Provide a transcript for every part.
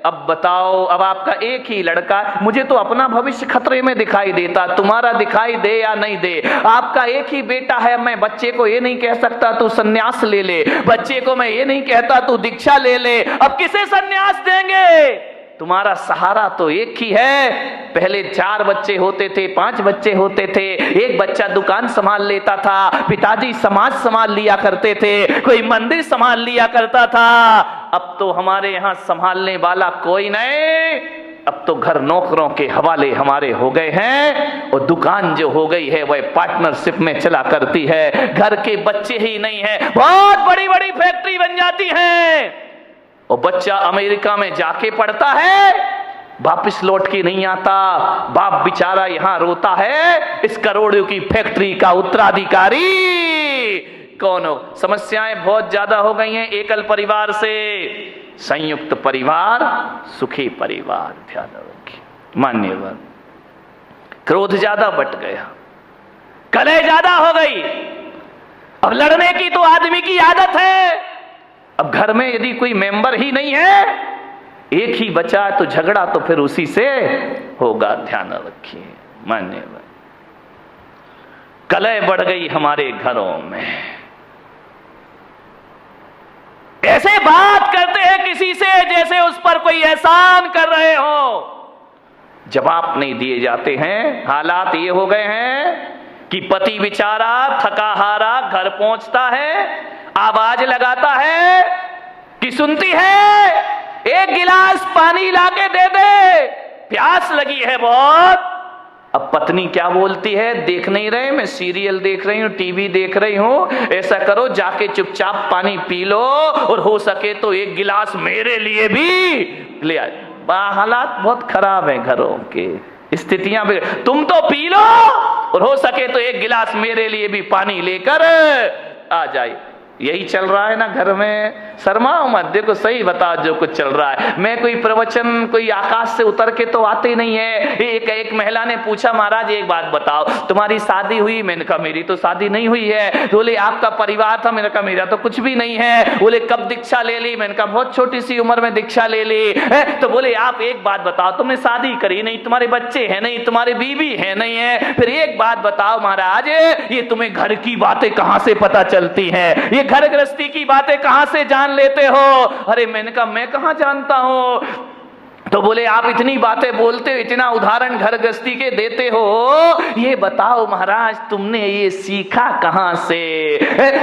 अब बताओ, अब आपका एक ही लड़का, मुझे तो अपना भविष्य खतरे में दिखाई देता, तुम्हारा दिखाई दे या नहीं दे। आपका एक ही बेटा है, मैं बच्चे को ये नहीं कह सकता तू सन्यास ले ले, बच्चे को मैं ये नहीं कहता तू दीक्षा ले ले। अब किसे सन्यास देंगे? तुम्हारा सहारा तो एक ही है। पहले 4 बच्चे होते थे, 5 बच्चे होते थे, एक बच्चा दुकान संभाल लेता था, पिताजी समाज संभाल लिया करते थे, कोई मंदिर संभाल लिया करता था। अब तो हमारे यहां संभालने वाला कोई नहीं। अब तो घर नौकरों के हवाले हमारे हो गए हैं, और दुकान जो हो गई है वह पार्टनरशिप में चला करती है। घर के बच्चे ही नहीं है, बहुत बड़ी बड़ी फैक्ट्री बन जाती है। और बच्चा अमेरिका में जाके पढ़ता है, वापिस लौट के नहीं आता, बाप बेचारा यहां रोता है, इस करोड़ों की फैक्ट्री का उत्तराधिकारी कौन हो। समस्याएं बहुत ज्यादा हो गई हैं एकल परिवार से। संयुक्त परिवार सुखी परिवार, ध्यान रखिए। मान्यवर, क्रोध ज्यादा बढ़ गया, कलह ज्यादा हो गई। अब लड़ने की तो आदमी की आदत है। अब घर में यदि कोई मेंबर ही नहीं है, एक ही बचा, तो झगड़ा तो फिर उसी से होगा, ध्यान रखिए। मान्यवर, कलह बढ़ गई हमारे घरों में। ऐसे बात करते हैं किसी से जैसे उस पर कोई एहसान कर रहे हो, जवाब नहीं दिए जाते हैं। हालात ये हो गए हैं कि पति बेचारा थका हारा घर पहुंचता है, आवाज लगाता है कि सुनती है, एक गिलास पानी लाके दे दे, प्यास लगी है बहुत। अब पत्नी क्या बोलती है, देख नहीं रहे, मैं सीरियल देख रही हूं, टीवी देख रही हूं, ऐसा करो जाके चुपचाप पानी पी लो, और हो सके तो एक गिलास मेरे लिए भी ले आए। हालात बहुत खराब है घरों के, स्थितियां भी। तुम तो पी लो, और हो सके तो एक गिलास मेरे लिए भी पानी लेकर आ जाए। यही चल रहा है ना घर में। शर्माओ मत, देखो सही बताओ जो कुछ चल रहा है। मैं कोई प्रवचन कोई आकाश से उतर के तो आते नहीं है। एक महिला ने पूछा, महाराज एक बात बताओ, तुम्हारी शादी हुई? मैंने कहा मेरी तो शादी नहीं हुई है। बोले आपका परिवार था? मैंने कहा मेरा तो कुछ भी नहीं है। बोले कब दीक्षा ले ली? मैंने कहा बहुत छोटी सी उम्र में दीक्षा ले ली। तो बोले आप एक बात बताओ, तुमने शादी करी नहीं, तुम्हारे बच्चे हैं नहीं, तुम्हारे बीवी है नहीं है, फिर एक बात बताओ महाराज, ये तुम्हें घर की बातें कहां से पता चलती हैं? ये घर गृहस्थी की बातें कहां से जान लेते हो? अरे मैंने कहा मैं कहां जानता हूं। तो बोले आप इतनी बातें बोलते हो, इतना उदाहरण घर गृहस्थी के देते हो, ये बताओ महाराज तुमने ये सीखा कहां से?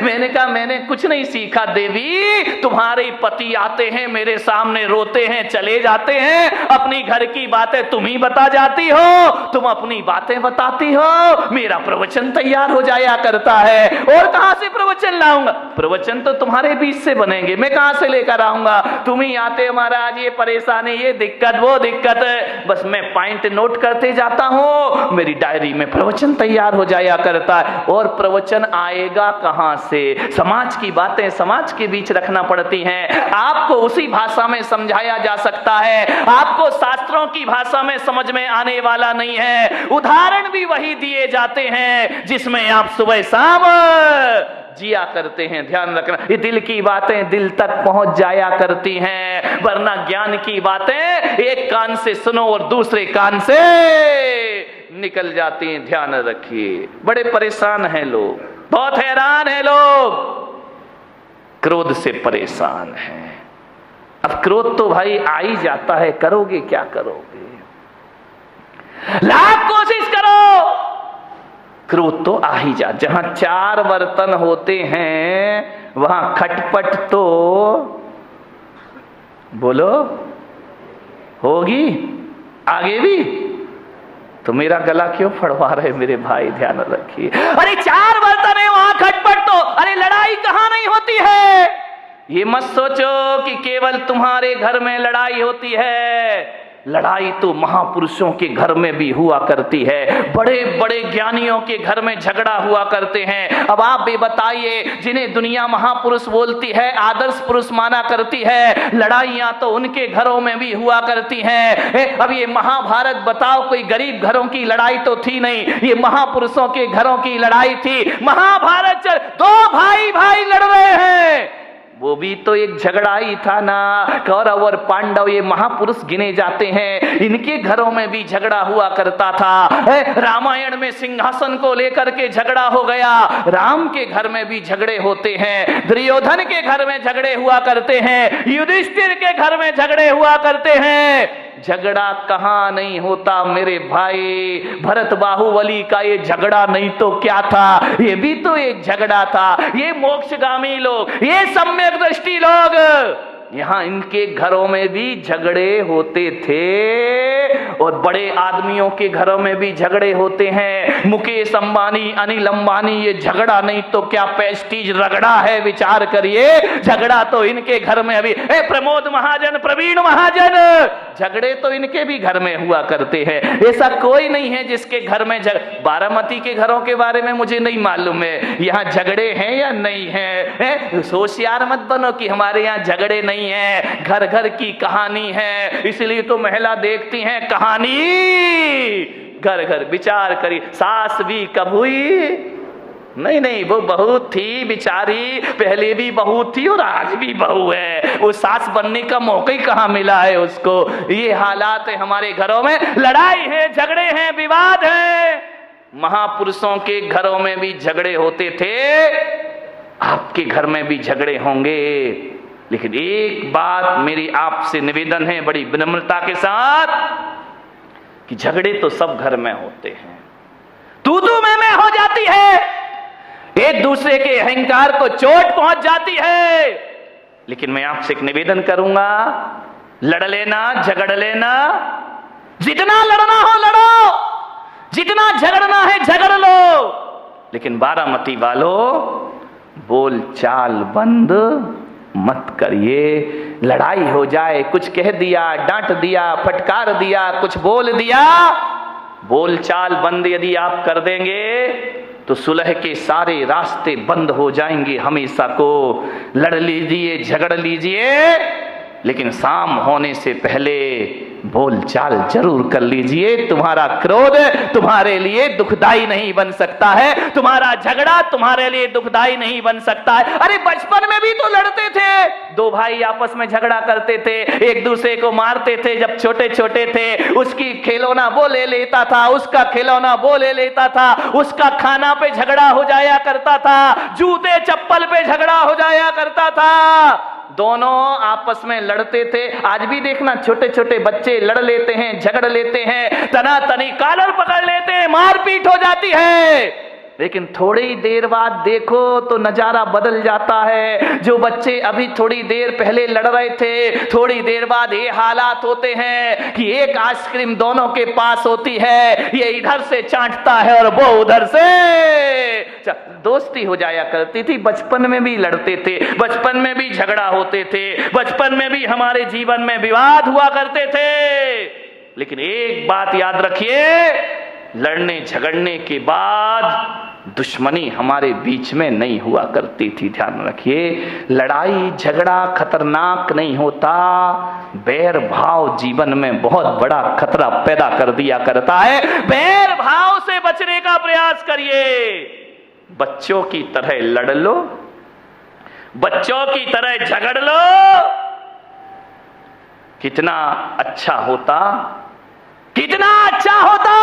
मैंने कहा मैंने कुछ नहीं सीखा देवी, तुम्हारे पति आते हैं मेरे सामने, रोते हैं चले जाते हैं, अपनी घर की बातें तुम ही बता जाती हो, तुम अपनी बातें बताती हो, मेरा प्रवचन तैयार हो जाया करता है। और कहां से प्रवचन लाऊंगा? प्रवचन तो तुम्हारे बीच से बनेंगे, मैं कहां से लेकर आऊंगा? तुम ही आते महाराज, ये परेशानी, ये दिक्कत, वो दिक्कत, बस मैं पॉइंट नोट करते जाता हूं, मेरी डायरी में प्रवचन तैयार हो जाया करता है। और प्रवचन आएगा कहां से? समाज की बातें समाज के बीच रखना पड़ती हैं। आपको उसी भाषा में समझाया जा सकता है, आपको शास्त्रों की भाषा में समझ में आने वाला नहीं है। उदाहरण भी वही दिए जाते हैं जिसमें आप सुबह शाम जिया करते हैं। ध्यान रखना, ये दिल की बातें दिल तक पहुंच जाया करती हैं, वरना ज्ञान की बातें एक कान से सुनो और दूसरे कान से निकल जाती हैं। ध्यान रखिए, बड़े परेशान हैं लोग, बहुत हैरान हैं लोग, क्रोध से परेशान हैं। अब क्रोध तो भाई आ ही जाता है, करोगे क्या करोगे? लाख कोशिश करो, क्रोध तो आ ही जा। जहां 4 बर्तन होते हैं वहां खटपट तो बोलो होगी। आगे भी तो मेरा गला क्यों फड़वा रहे मेरे भाई? ध्यान रखिए। अरे 4 बर्तन है वहां खटपट तो, अरे लड़ाई कहां नहीं होती है? ये मत सोचो कि केवल तुम्हारे घर में लड़ाई होती है। लड़ाई तो महापुरुषों के घर में भी हुआ करती है, बड़े बड़े ज्ञानियों के घर में झगड़ा हुआ करते हैं। अब आप भी बताइए, जिन्हें दुनिया महापुरुष बोलती है, आदर्श पुरुष माना करती है, लड़ाइयां तो उनके घरों में भी हुआ करती हैं। अब ये महाभारत बताओ, कोई गरीब घरों की लड़ाई तो थी नहीं, ये महापुरुषों के घरों की लड़ाई थी। महाभारत 2 भाई भाई लड़ रहे हैं, वो भी तो एक झगड़ा ही था ना। कौरव और पांडव ये महापुरुष गिने जाते हैं, इनके घरों में भी झगड़ा हुआ करता था। रामायण में सिंहासन को लेकर के झगड़ा हो गया, राम के घर में भी झगड़े होते हैं, दुर्योधन के घर में झगड़े हुआ करते हैं, युधिष्ठिर के घर में झगड़े हुआ करते हैं। झगड़ा कहां नहीं होता मेरे भाई। भरत बाहुबली का ये झगड़ा नहीं तो क्या था, ये भी तो एक झगड़ा था। ये मोक्षगामी लोग, ये सम्यक दृष्टि लोग, यहां इनके घरों में भी झगड़े होते थे और बड़े आदमियों के घरों में भी झगड़े होते हैं। मुकेश अंबानी, अनिल अंबानी, ये झगड़ा नहीं तो क्या प्रेस्टीज रगड़ा है, विचार करिए। झगड़ा तो इनके घर में अभी प्रमोद महाजन, प्रवीण महाजन, झगड़े तो इनके भी घर में हुआ करते हैं। ऐसा कोई नहीं है जिसके घर में बारामती के घरों के बारे में मुझे नहीं मालूम है, यहां झगड़े हैं या नहीं है। होशियार मत बनो कि हमारे यहां झगड़े नहीं है, घर घर की कहानी है। इसलिए तो महिला देखती हैं कहानी घर घर। विचार करिए, सास भी कब हुई? नहीं, वो बहू थी बेचारी, पहले भी बहू थी और आज भी बहू है। वो सास बनने का मौका ही कहां मिला है उसको। ये हालात है हमारे घरों में, लड़ाई है, झगड़े हैं, विवाद है। महापुरुषों के घरों में भी झगड़े होते थे, आपके घर में भी झगड़े होंगे। लेकिन एक बात मेरी आपसे निवेदन है बड़ी विनम्रता के साथ, कि झगड़े तो सब घर में होते हैं, तू मैं हो जाती है, एक दूसरे के अहंकार को चोट पहुंच जाती है। लेकिन मैं आपसे एक निवेदन करूंगा, लड़ लेना, झगड़ लेना, जितना लड़ना हो लड़ो, जितना झगड़ना है झगड़ लो, लेकिन बारामती वालों बोल चाल बंद मत करिए। लड़ाई हो जाए, कुछ कह दिया, डांट दिया, फटकार दिया, कुछ बोल दिया, बोल चाल बंद यदि आप कर देंगे तो सुलह के सारे रास्ते बंद हो जाएंगे हमेशा को। लड़ लीजिए, झगड़ लीजिए, लेकिन शाम होने से पहले बोल चाल जरूर कर लीजिए। तुम्हारा क्रोध तुम्हारे लिए दुखदाई नहीं बन सकता है, तुम्हारा झगड़ा तुम्हारे लिए दुखदाई नहीं बन सकता है। अरे बचपन में भी तो लड़ते थे, दो भाई आपस में झगड़ा करते थे, एक दूसरे को मारते थे जब छोटे छोटे थे। उसकी खिलौना वो ले लेता था, उसका खिलौना वो ले लेता था, उसका खाना पे झगड़ा हो जाया करता था, जूते चप्पल पे झगड़ा हो जाया करता था। दोनों आपस में लड़ते थे। आज भी देखना छोटे छोटे बच्चे लड़ लेते हैं, झगड़ लेते हैं, तना तनी कॉलर पकड़ लेते हैं, मारपीट हो जाती है। लेकिन थोड़ी देर बाद देखो तो नजारा बदल जाता है। जो बच्चे अभी थोड़ी देर पहले लड़ रहे थे, थोड़ी देर बाद ये हालात होते हैं कि एक आइसक्रीम दोनों के पास होती है, ये इधर से चाटता है और वो उधर से। दोस्ती हो जाया करती थी। बचपन में भी लड़ते थे, बचपन में भी झगड़ा होते थे, बचपन में भी हमारे जीवन में विवाद हुआ करते थे। लेकिन एक बात याद रखिए, लड़ने झगड़ने के बाद दुश्मनी हमारे बीच में नहीं हुआ करती थी। ध्यान रखिए, लड़ाई झगड़ा खतरनाक नहीं होता, बैर भाव जीवन में बहुत बड़ा खतरा पैदा कर दिया करता है। बैर भाव से बचने का प्रयास करिए। बच्चों की तरह लड़ लो, बच्चों की तरह झगड़ लो, कितना अच्छा होता, कितना अच्छा होता।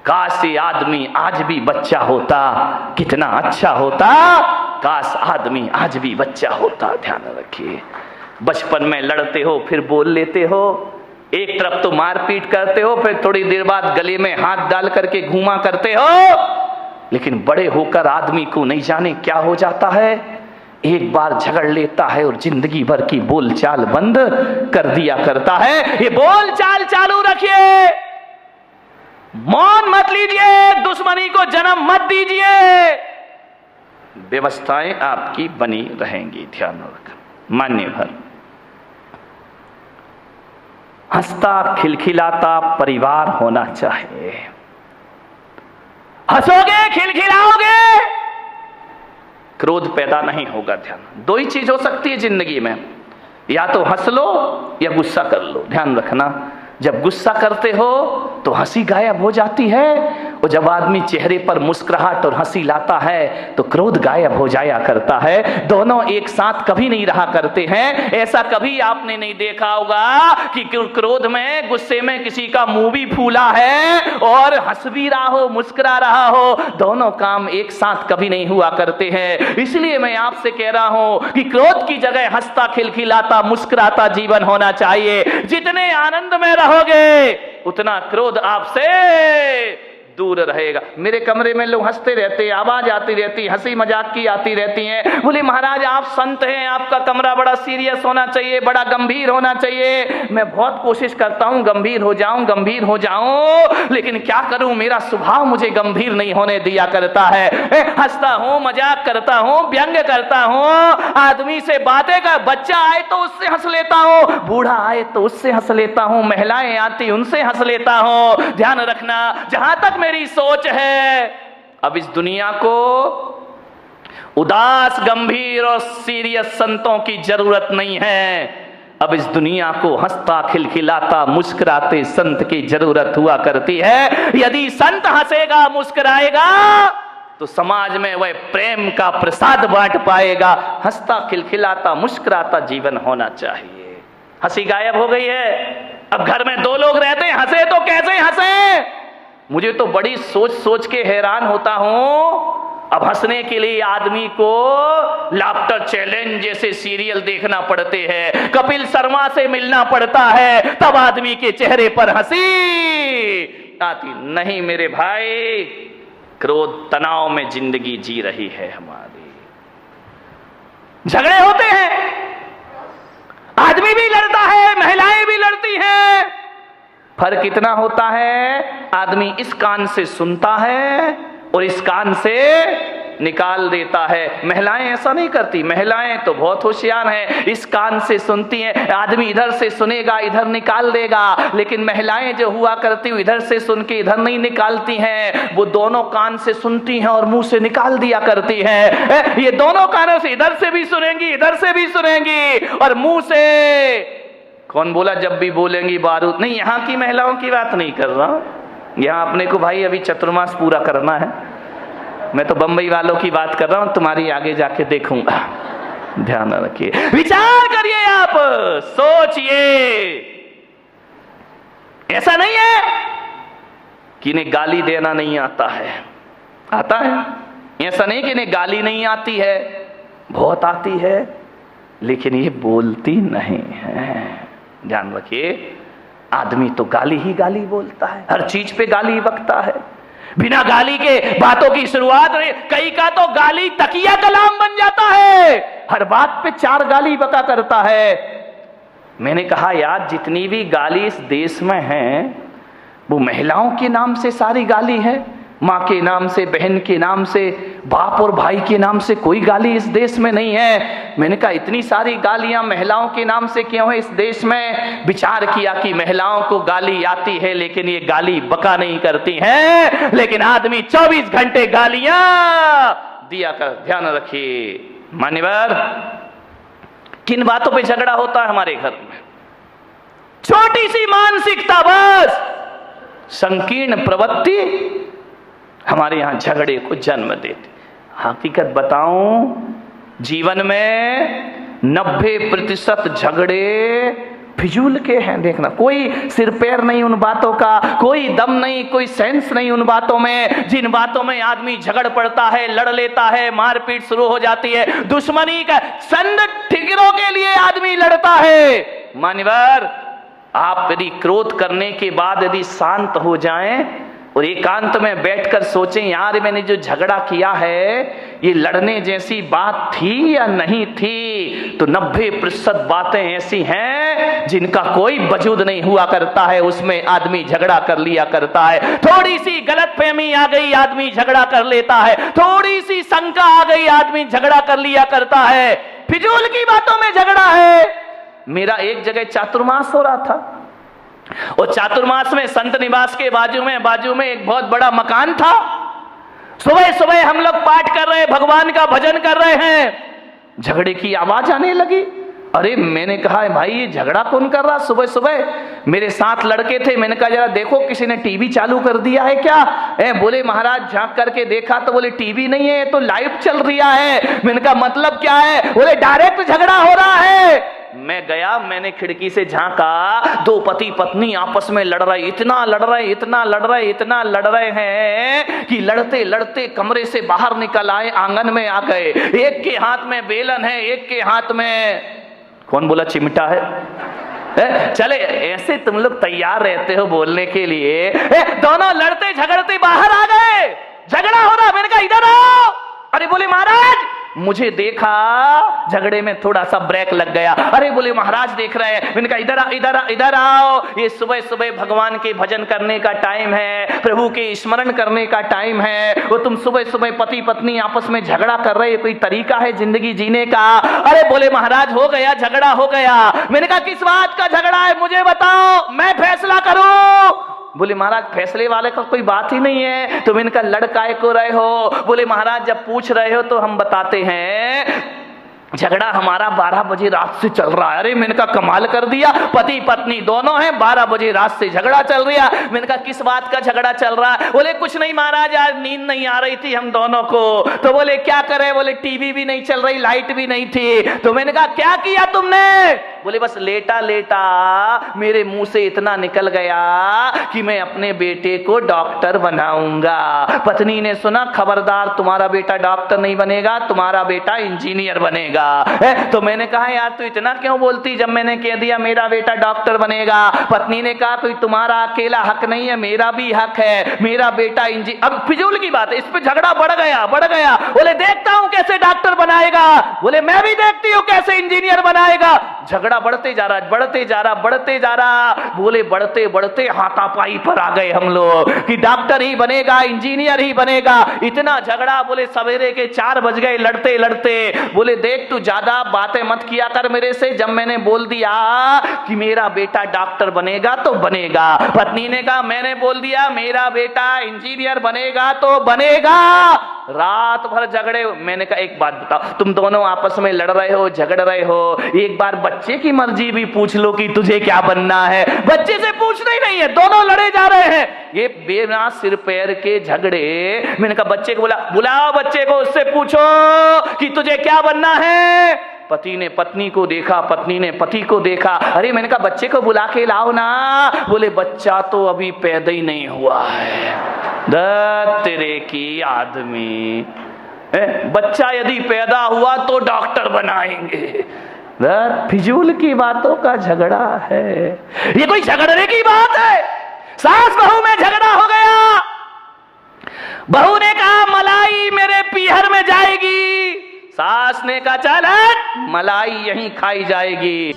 काश ये आदमी आज भी बच्चा होता, कितना अच्छा होता। काश आदमी आज भी बच्चा होता। ध्यान रखिए, बचपन में लड़ते हो, फिर बोल लेते हो, एक तरफ तो मारपीट करते हो, फिर थोड़ी देर बाद गले में हाथ डाल करके घूमा करते हो। लेकिन बड़े होकर आदमी को नहीं जाने क्या हो जाता है, एक बार झगड़ लेता है और जिंदगी भर की बोलचाल बंद कर दिया करता है। ये बोलचाल चालू रखिए, मौन मत लीजिए, दुश्मनी को जन्म मत दीजिए, व्यवस्थाएं आपकी बनी रहेंगी। ध्यान रखना। मान्य भर हंसता खिलखिलाता परिवार होना चाहिए। हंसोगे, खिलखिलाओगे, क्रोध पैदा नहीं होगा। ध्यान, दो ही चीज हो सकती है जिंदगी में, या तो हंस लो या गुस्सा कर लो। ध्यान रखना, जब गुस्सा करते हो तो हंसी गायब हो जाती है और जब आदमी चेहरे पर मुस्कुराहट और हंसी लाता है तो क्रोध गायब हो जाया करता है। दोनों एक साथ कभी नहीं रहा करते हैं। ऐसा कभी आपने नहीं देखा होगा कि क्रोध में, गुस्से में किसी का मुंह भी फूला है और हंस भी रहा हो, मुस्कुरा रहा हो। दोनों काम एक साथ कभी नहीं हुआ करते हैं। इसलिए मैं आपसे कह रहा हूं कि क्रोध की जगह हंसता, खिलखिलाता, मुस्कुराता जीवन होना चाहिए। जितने आनंद में रहोगे उतना क्रोध आपसे दूर रहेगा। मेरे कमरे में लोग हंसते रहते, आवाज आती रहती, हंसी मजाक की आती रहती है। बोले महाराज आप संत हैं, आपका कमरा बड़ा सीरियस होना चाहिए, बड़ा गंभीर होना चाहिए। मैं बहुत कोशिश करता हूं गंभीर हो जाऊं, लेकिन क्या करूं, मेरा स्वभाव मुझे गंभीर नहीं होने दिया करता है। हंसता हूं, मजाक करता हूं, व्यंग करता हूं, आदमी से बातें कर, बच्चा आए तो उससे हंस लेता हूं, बूढ़ा आए तो उससे हंस लेता हूं, महिलाएं आती उनसे हंस लेता हूं। ध्यान रखना, जहां तक मेरी सोच है, अब इस दुनिया को उदास, गंभीर और सीरियस संतों की जरूरत नहीं है। अब इस दुनिया को हंसता, खिलखिलाता, मुस्कुराते संत की जरूरत हुआ करती है। यदि संत हंसेगा, मुस्कुराएगा तो समाज में वह प्रेम का प्रसाद बांट पाएगा। हंसता, खिलखिलाता, मुस्कुराता जीवन होना चाहिए। हंसी गायब हो गई है। अब घर में दो लोग रहते हैं, हंसे तो कैसे हंसे? मुझे तो बड़ी सोच सोच के हैरान होता हूं। अब हंसने के लिए आदमी को लाफ्टर चैलेंज जैसे सीरियल देखना पड़ते हैं, कपिल शर्मा से मिलना पड़ता है, तब आदमी के चेहरे पर हंसी आती। नहीं मेरे भाई, क्रोध तनाव में जिंदगी जी रही है हमारी। झगड़े होते हैं, आदमी भी लड़ता है, महिलाएं भी लड़ती हैं। फर्क इतना होता है, आदमी इस कान से सुनता है और इस कान से निकाल देता है। महिलाएं ऐसा नहीं करती। महिलाएं तो बहुत होशियार हैं, इस कान से सुनती हैं। आदमी इधर से सुनेगा, इधर निकाल देगा, लेकिन महिलाएं जो हुआ करती हैं इधर से सुन के इधर नहीं निकालती हैं। वो दोनों कान से सुनती हैं और मुंह से निकाल दिया करती हैं। ये दोनों कानों से इधर से भी सुनेंगी, इधर से भी सुनेंगी और मुंह से। कौन बोला जब भी बोलेंगी बारूद? नहीं, यहां की महिलाओं की बात नहीं कर रहा। यहां अपने को भाई अभी चतुर्मास पूरा करना है। मैं तो बंबई वालों की बात कर रहा हूं, तुम्हारी आगे जाके देखूंगा। ध्यान रखिए, विचार करिए, आप सोचिए। ऐसा नहीं है कि इन्हें गाली देना नहीं आता है, आता है। ऐसा नहीं कि इन्हें गाली नहीं आती है, बहुत आती है, लेकिन ये बोलती नहीं है। ध्यान रखिए, आदमी तो गाली ही गाली बोलता है, हर चीज पे गाली बकता है। बिना गाली के बातों की शुरुआत, कई का तो गाली तकिया कलाम बन जाता है, हर बात पे 4 गाली बका करता है। मैंने कहा यार, जितनी भी गाली इस देश में है वो महिलाओं के नाम से सारी गाली है। माँ के नाम से, बहन के नाम से, बाप और भाई के नाम से कोई गाली इस देश में नहीं है। मैंने कहा इतनी सारी गालियां महिलाओं के नाम से क्यों है इस देश में? विचार किया कि महिलाओं को गाली आती है लेकिन ये गाली बका नहीं करती हैं, लेकिन आदमी 24 घंटे गालियां दिया कर। ध्यान रखिए मान्यवर, किन बातों पे झगड़ा होता है हमारे घर में? छोटी सी मानसिकता, बस संकीर्ण प्रवृत्ति हमारे यहां झगड़े को जन्म देती। हकीकत बताऊं, जीवन में 90% झगड़े फिजूल के हैं। देखना, कोई सिर पैर नहीं उन बातों का, कोई दम नहीं, कोई सेंस नहीं उन बातों में। जिन बातों में आदमी झगड़ पड़ता है, लड़ लेता है, मारपीट शुरू हो जाती है, दुश्मनी का संद ठिकरों के लिए आदमी लड़ता है। मान्यवर, आप यदि क्रोध करने के बाद यदि शांत हो जाएं और एकांत में बैठकर सोचें, यार मैंने जो झगड़ा किया है ये लड़ने जैसी बात थी या नहीं थी, तो 90% बातें ऐसी हैं जिनका कोई वजूद नहीं हुआ करता है, उसमें आदमी झगड़ा कर लिया करता है। थोड़ी सी गलतफहमी आ गई, आदमी झगड़ा कर लेता है। थोड़ी सी शंका आ गई, आदमी झगड़ा कर लिया करता है। फिजूल की बातों में झगड़ा है। मेरा एक जगह चातुर्मास हो रहा था और चातुर्मास में संत निवास के बाजू में एक बहुत बड़ा मकान था। सुबह सुबह हम लोग पाठ कर रहे हैं, भगवान का भजन कर रहे हैं, झगड़े की आवाज आने लगी। अरे मैंने कहा भाई ये झगड़ा कौन कर रहा सुबह सुबह? मेरे साथ लड़के थे, मैंने कहा जरा देखो किसी ने टीवी चालू कर दिया है क्या? बोले महाराज झांक करके देखा तो बोले टीवी नहीं है, ये तो लाइव चल रहा है। मैंने कहा मतलब क्या है? बोले डायरेक्ट झगड़ा हो रहा है। मैं गया, मैंने खिड़की से झांका, दो पति पत्नी आपस में लड़ रहे, इतना लड़ रहे, इतना लड़ रहे, इतना लड़ रहे हैं कि लड़ते लड़ते कमरे से बाहर निकल आए, आंगन में आ गए। एक के हाथ में बेलन है, एक के हाथ में कौन बोला चिमटा है? चले ऐसे तुम लोग तैयार रहते हो बोलने के लिए। दोनों लड़ते झगड़ते बाहर आ गए, झगड़ा हो रहा। मैंने कहा इधर आओ। अरे बोले महाराज, मुझे देखा झगड़े में थोड़ा सा ब्रेक लग गया। अरे बोले महाराज देख रहे हैं। मैंने कहा इधर इधर इधर आओ, ये सुबह सुबह भगवान के भजन करने का टाइम है, प्रभु के स्मरण करने का टाइम है। वो तुम सुबह सुबह पति पत्नी आपस में झगड़ा कर रहे, कोई तरीका है जिंदगी जीने का? अरे बोले महाराज हो गया, झगड़ा हो गया। मैंने कहा किस बात का झगड़ा है मुझे बताओ, मैं फैसला करूं। बोले महाराज फैसले वाले का कोई बात ही नहीं है। तो मैंने कहा लड़काए को रहे हो? बोले महाराज जब पूछ रहे हो तो हम बताते हैं, झगड़ा हमारा 12 बजे रात से चल रहा है। अरे मैंने कहा कमाल कर दिया, पति पत्नी दोनों हैं, 12 बजे रात से झगड़ा चल रहा है। मैंने कहा किस बात का झगड़ा चल रहा है? बोले कुछ नहीं महाराज, आज नींद नहीं आ रही थी हम दोनों को। तो बोले क्या करे? बोले टीवी भी नहीं चल रही, लाइट भी नहीं थी। तो मैंने कहा क्या किया तुमने? बोले बस लेटा लेटा मेरे मुंह से इतना निकल गया कि मैं अपने बेटे को डॉक्टर बनाऊंगा। पत्नी ने सुना, खबरदार तुम्हारा बेटा डॉक्टर नहीं बनेगा, तुम्हारा बेटा इंजीनियर बनेगा। तो मैंने कहा यार तू इतना क्यों बोलती, जब मैंने कह दिया मेरा बेटा डॉक्टर बनेगा। पत्नी ने कहा कोई तुम्हारा अकेला हक नहीं है, मेरा भी हक है, मेरा बेटा अब फिजूल की बात है, इस पे झगड़ा बढ़ गया बढ़ गया। बोले देखता हूं कैसे डॉक्टर बनाएगा। बोले मैं भी देखती हूं कैसे इंजीनियर बनाएगा। झगड़ा बढ़ते जा रहा, बढ़ते जा रहा, बढ़ते जा रहा। बोले बढ़ते बढ़ते हाथापाई पर आ गए हम लोग कि डॉक्टर ही बनेगा, इंजीनियर ही बनेगा। इतना झगड़ा, बोले सवेरे के 4 बज गए लड़ते लड़ते। बोले देख तू ज्यादा बातें मत किया कर मेरे से, जब मैंने बोल दिया कि मेरा बेटा डॉक्टर बनेगा तो बनेगा। पत्नी ने कहा मैंने बोल दिया मेरा बेटा इंजीनियर बनेगा तो बनेगा। रात भर झगड़े। मैंने कहा एक बात बताओ, तुम दोनों आपस में लड़ रहे हो, झगड़ रहे हो, एक बार बच्चे की मर्जी भी पूछ लो कि तुझे क्या बनना है। बच्चे से पूछना ही नहीं है, दोनों लड़े जा रहे हैं, ये बिना सिर पैर के झगड़े। मैंने कहा बच्चे को बुलाओ बच्चे को, उससे पूछो कि तुझे क्या बनना है। पति ने पत्नी को देखा, पत्नी ने पति को देखा। अरे मैंने कहा बच्चे को बुला के लाओ ना। बोले बच्चा तो अभी पैदा ही नहीं हुआ है। तेरे की आदमी, बच्चा यदि पैदा हुआ तो डॉक्टर बनाएंगे। फिजूल की बातों का झगड़ा है, ये कोई झगड़ने की बात है? सास बहू में झगड़ा हो गया। बहू ने कहा मलाई मेरे पीहर में जाएगी, सास ने कहा चल मलाई यहीं खाई जाएगी।